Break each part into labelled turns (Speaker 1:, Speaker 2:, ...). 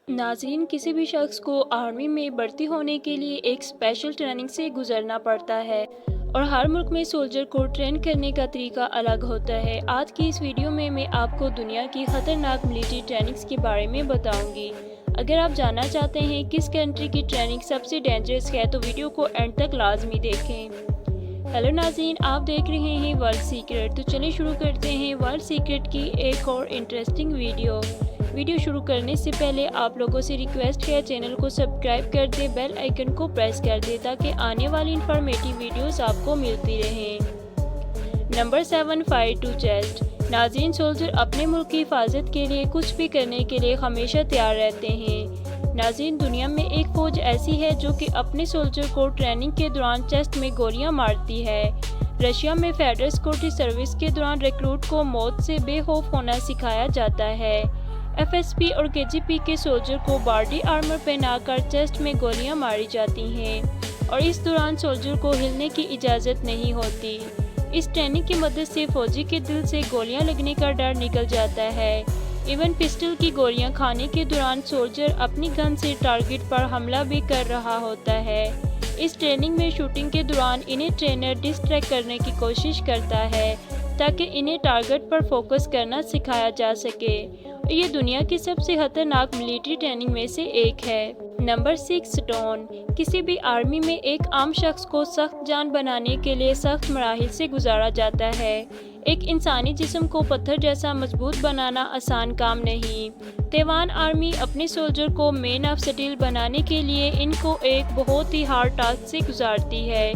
Speaker 1: नाज़रीन, किसी भी शख्स को आर्मी में भर्ती होने के लिए एक स्पेशल ट्रेनिंग से गुजरना पड़ता है और हर मुल्क में सोल्जर को ट्रेन करने का तरीका अलग होता है। आज की इस वीडियो में मैं आपको दुनिया की ख़तरनाक मिलिट्री ट्रेनिंग्स के बारे में बताऊंगी। अगर आप जानना चाहते हैं किस कंट्री की ट्रेनिंग सबसे डेंजरस है तो वीडियो को एंड तक लाजमी देखें। हेलो नाज़रीन, आप देख रहे हैं वर्ल्ड सीक्रेट। तो चलिए शुरू करते हैं वर्ल्ड सीक्रेट की एक और इंटरेस्टिंग वीडियो शुरू करने से पहले आप लोगों से रिक्वेस्ट है, चैनल को सब्सक्राइब कर दें, बेल आइकन को प्रेस कर दें ताकि आने वाली इंफॉर्मेटिव वीडियोस आपको मिलती रहें। Number 7, fight to chest. नाज़रीन, सोल्जर अपने मुल्क की हिफाजत के लिए कुछ भी करने के लिए हमेशा तैयार रहते हैं। नाज़रीन, दुनिया में एक फ़ौज ऐसी है जो कि अपने सोल्जर को ट्रेनिंग के दौरान चेस्ट में गोलियां मारती है। रशिया में फेडरल सिक्योरिटी सर्विस के दौरान रिक्रूट को मौत से बेखौफ होना सिखाया जाता है। एफएसपी और केजीपी के सोल्जर को बॉडी आर्मर पहनाकर चेस्ट में गोलियां मारी जाती हैं और इस दौरान सोल्जर को हिलने की इजाज़त नहीं होती। इस ट्रेनिंग की मदद से फौजी के दिल से गोलियां लगने का डर निकल जाता है। इवन पिस्टल की गोलियां खाने के दौरान सोल्जर अपनी गन से टारगेट पर हमला भी कर रहा होता है। इस ट्रेनिंग में शूटिंग के दौरान इन्हें ट्रेनर डिस्ट्रैक्ट करने की कोशिश करता है ताकि इन्हें टारगेट पर फोकस करना सिखाया जा सके। ये दुनिया की सबसे खतरनाक मिलिट्री ट्रेनिंग में से एक है। Number 6, stone. किसी भी आर्मी में एक आम शख्स को सख्त जान बनाने के लिए सख्त मराहिल से गुजारा जाता है। एक इंसानी जिस्म को पत्थर जैसा मजबूत बनाना आसान काम नहीं। तैवान आर्मी अपने सोल्जर को मैन ऑफ स्टील बनाने के लिए इनको एक बहुत ही हार्ड टास्क से गुजारती है।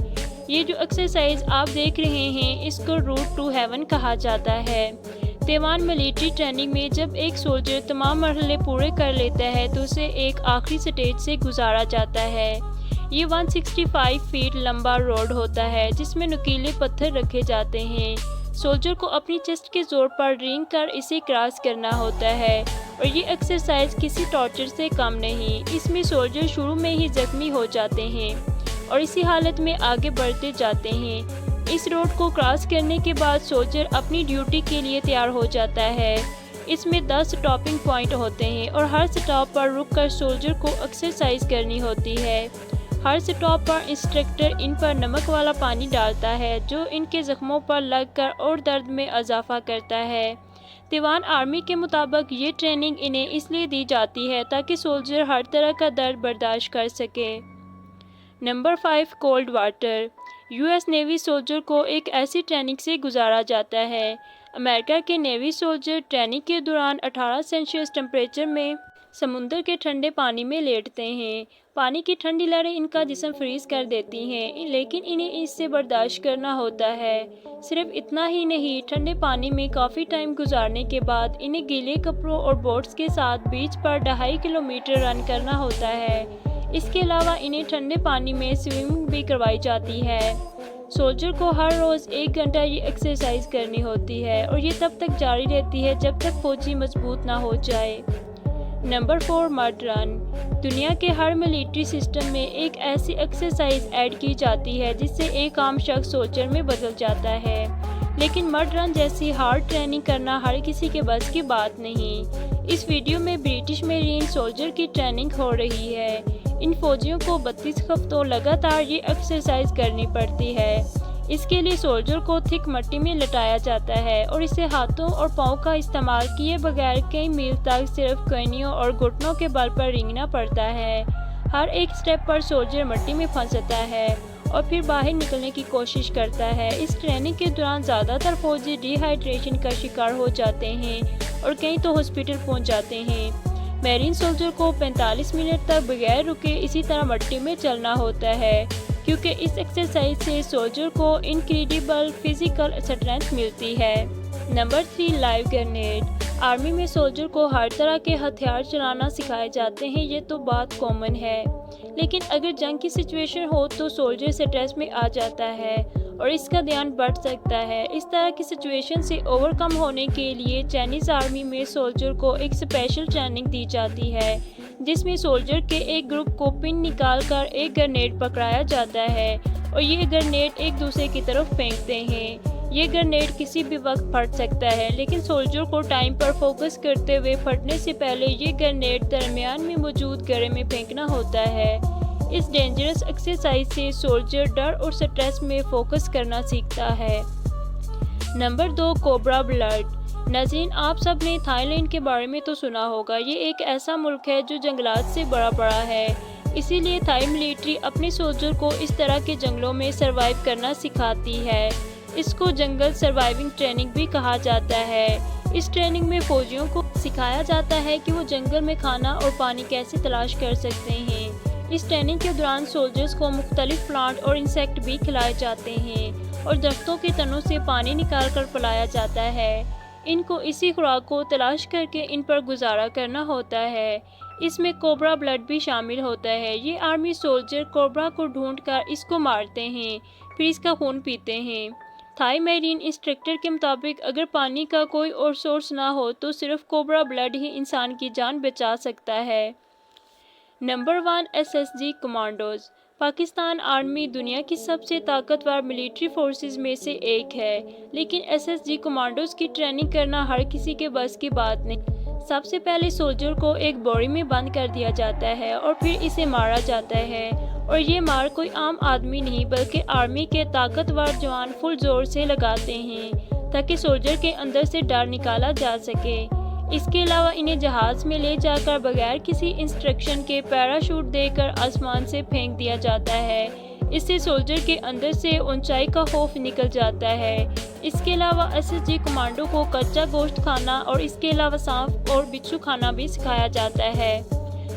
Speaker 1: ये जो एक्सरसाइज आप देख रहे हैं इसको रूट टू हेवन कहा जाता है। तैवान मिलिट्री ट्रेनिंग में जब एक सोल्जर तमाम मरहले पूरे कर लेता है तो उसे एक आखिरी स्टेज से गुजारा जाता है। ये 165 फीट लंबा रोड होता है जिसमें नुकीले पत्थर रखे जाते हैं। सोल्जर को अपनी चेस्ट के जोर पर रेंग कर इसे क्रॉस करना होता है और ये एक्सरसाइज किसी टॉर्चर से कम नहीं। इसमें सोल्जर शुरू में ही जख्मी हो जाते हैं और इसी हालत में आगे बढ़ते जाते हैं। इस रोड को क्रॉस करने के बाद सोल्जर अपनी ड्यूटी के लिए तैयार हो जाता है। इसमें 10 स्टॉपिंग पॉइंट होते हैं और हर स्टॉप पर रुककर सोल्जर को एक्सरसाइज करनी होती है। हर स्टॉप पर इंस्ट्रक्टर इन पर नमक वाला पानी डालता है जो इनके जख्मों पर लगकर और दर्द में इजाफा करता है। तैवान आर्मी के मुताबिक ये ट्रेनिंग इन्हें इसलिए दी जाती है ताकि सोल्जर हर तरह का दर्द बर्दाश्त कर सके। Number 5, cold water. US navy soldier को एक ऐसी ट्रेनिंग से गुजारा जाता है। अमेरिका के नेवी सोल्जर ट्रेनिंग के दौरान 18 सेल्सियस टेम्परेचर में समुद्र के ठंडे पानी में लेटते हैं। पानी की ठंडी लहरें इनका जिस्म फ्रीज कर देती हैं, लेकिन इन्हें इससे बर्दाश्त करना होता है। सिर्फ इतना ही नहीं, ठंडे पानी में काफ़ी टाइम गुजारने के बाद इन्हें गीले कपड़ों और बोट्स के साथ बीच पर 2.5 किलोमीटर रन करना होता है। इसके अलावा इन्हें ठंडे पानी में स्विमिंग भी करवाई जाती है। सोल्जर को हर रोज़ 1 घंटा ये एक्सरसाइज करनी होती है और ये तब तक जारी रहती है जब तक फौजी मजबूत ना हो जाए। Number 4, mud run. दुनिया के हर मिलिट्री सिस्टम में एक ऐसी एक्सरसाइज ऐड की जाती है जिससे एक आम शख्स सोल्जर में बदल जाता है, लेकिन मड रन जैसी हार्ड ट्रेनिंग करना हर किसी के बस की बात नहीं। इस वीडियो में ब्रिटिश मेरीन सोल्जर की ट्रेनिंग हो रही है। इन फौजियों को 32 हफ्तों लगातार ये एक्सरसाइज करनी पड़ती है। इसके लिए सोल्जर को थिक मिट्टी में लटाया जाता है और इसे हाथों और पाँव का इस्तेमाल किए बगैर कई मील तक सिर्फ कनियों और घुटनों के बल पर रेंगना पड़ता है। हर एक स्टेप पर सोल्जर मिट्टी में फंसता है और फिर बाहर निकलने की कोशिश करता है। इस ट्रेनिंग के दौरान ज़्यादातर फौजी डिहाइड्रेशन का शिकार हो जाते हैं और कई तो हॉस्पिटल पहुंच जाते हैं। मैरीन सोल्जर को 45 मिनट तक बगैर रुके इसी तरह मिट्टी में चलना होता है क्योंकि इस एक्सरसाइज से सोल्जर को इनक्रेडिबल फिजिकल स्ट्रेंथ मिलती है। Number 3, live grenade. आर्मी में सोल्जर को हर तरह के हथियार चलाना सिखाए जाते हैं, ये तो बात कॉमन है, लेकिन अगर जंग की सिचुएशन हो तो सोल्जर स्ट्रेस में आ जाता है और इसका ध्यान बढ़ सकता है। इस तरह की सिचुएशन से ओवरकम होने के लिए चाइनीज़ आर्मी में सोल्जर को एक स्पेशल ट्रेनिंग दी जाती है जिसमें सोल्जर के एक ग्रुप को पिन निकाल कर एक ग्रेनेड पकड़ाया जाता है और ये ग्रेनेड एक दूसरे की तरफ फेंकते हैं। یہ گرنیڈ کسی بھی وقت پھٹ سکتا ہے، لیکن سولجر کو ٹائم پر فوکس کرتے ہوئے پھٹنے سے پہلے یہ گرنیڈ درمیان میں موجود گڑھے میں پھینکنا ہوتا ہے۔ اس ڈینجرس ایکسرسائز سے سولجر ڈر اور سٹریس میں فوکس کرنا سیکھتا ہے۔ Number 2، cobra blood. ناظرین، آپ سب نے تھائی لینڈ کے بارے میں تو سنا ہوگا۔ یہ ایک ایسا ملک ہے جو جنگلات سے بڑا پڑا ہے، اسی لیے تھائی ملٹری اپنے سولجر کو اس طرح کے جنگلوں میں سروائیو کرنا سکھاتی ہے۔ اس کو جنگل سروائیونگ ٹریننگ بھی کہا جاتا ہے۔ اس ٹریننگ میں فوجیوں کو سکھایا جاتا ہے کہ وہ جنگل میں کھانا اور پانی کیسے تلاش کر سکتے ہیں۔ اس ٹریننگ کے دوران سولجرز کو مختلف پلانٹ اور انسیکٹ بھی کھلائے جاتے ہیں اور درختوں کے تنوں سے پانی نکال کر پلایا جاتا ہے۔ ان کو اسی خوراک کو تلاش کر کے ان پر گزارا کرنا ہوتا ہے۔ اس میں کوبرا بلڈ بھی شامل ہوتا ہے۔ یہ آرمی سولجر کوبرا کو ڈھونڈ کر اس کو مارتے ہیں، پھر اس کا خون پیتے ہیں۔ تھائی میرین انسٹرکٹر کے مطابق اگر پانی کا کوئی اور سورس نہ ہو تو صرف کوبرا بلڈ ہی انسان کی جان بچا سکتا ہے۔ Number 1، S S G commandos. Pakistan army دنیا کی سب سے طاقتور ملٹری فورسز میں سے ایک ہے، لیکن ایس ایس جی کمانڈوز کی ٹریننگ کرنا ہر کسی کے بس کی بات نہیں۔ سب سے پہلے سولجر کو ایک بوری میں بند کر دیا جاتا ہے اور پھر اسے مارا جاتا ہے، اور یہ مار کوئی عام آدمی نہیں بلکہ آرمی کے طاقتور جوان فل زور سے لگاتے ہیں تاکہ سولجر کے اندر سے ڈر نکالا جا سکے۔ اس کے علاوہ انہیں جہاز میں لے جا کر بغیر کسی انسٹرکشن کے پیراشوٹ دے کر آسمان سے پھینک دیا جاتا ہے۔ اس سے سولجر کے اندر سے اونچائی کا خوف نکل جاتا ہے۔ اس کے علاوہ ایس ایس جی کمانڈو کو کچا گوشت کھانا اور اس کے علاوہ سانپ اور بچھو کھانا بھی سکھایا جاتا ہے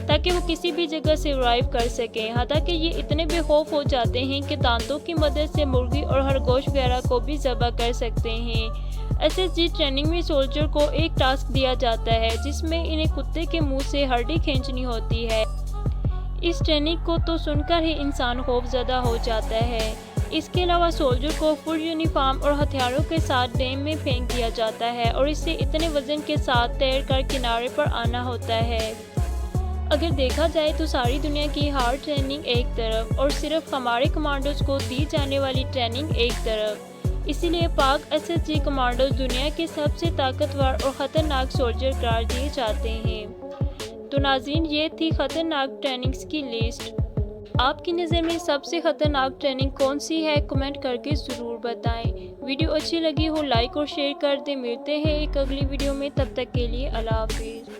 Speaker 1: تاکہ وہ کسی بھی جگہ سروائیو کر سکیں۔ حتیٰ کہ یہ اتنے بے خوف ہو جاتے ہیں کہ دانتوں کی مدد سے مرغی اور خرگوش وغیرہ کو بھی ذبح کر سکتے ہیں۔ ایس ایس جی ٹریننگ میں سولجر کو ایک ٹاسک دیا جاتا ہے جس میں انہیں کتے کے منہ سے ہڈی کھینچنی ہوتی ہے۔ اس ٹریننگ کو تو سن کر ہی انسان خوف زدہ ہو جاتا ہے۔ اس کے علاوہ سولجر کو فل یونیفارم اور ہتھیاروں کے ساتھ ڈیم میں پھینک دیا جاتا ہے اور اسے اتنے وزن کے ساتھ تیر کر کنارے پر آنا ہوتا ہے۔ اگر دیکھا جائے تو ساری دنیا کی ہارڈ ٹریننگ ایک طرف اور صرف ہمارے کمانڈوز کو دی جانے والی ٹریننگ ایک طرف، اسی لیے پاک ایس ایس جی کمانڈوز دنیا کے سب سے طاقتور اور خطرناک سولجر قرار دیے جاتے ہیں۔ تو ناظرین، یہ تھی خطرناک ٹریننگز کی لسٹ۔ آپ کی نظر میں سب سے خطرناک ٹریننگ کون سی ہے؟ کمنٹ کر کے ضرور بتائیں۔ ویڈیو اچھی لگی ہو لائک اور شیئر کر دیں۔ ملتے ہیں ایک اگلی ویڈیو میں، تب تک کے لیے اللہ حافظ۔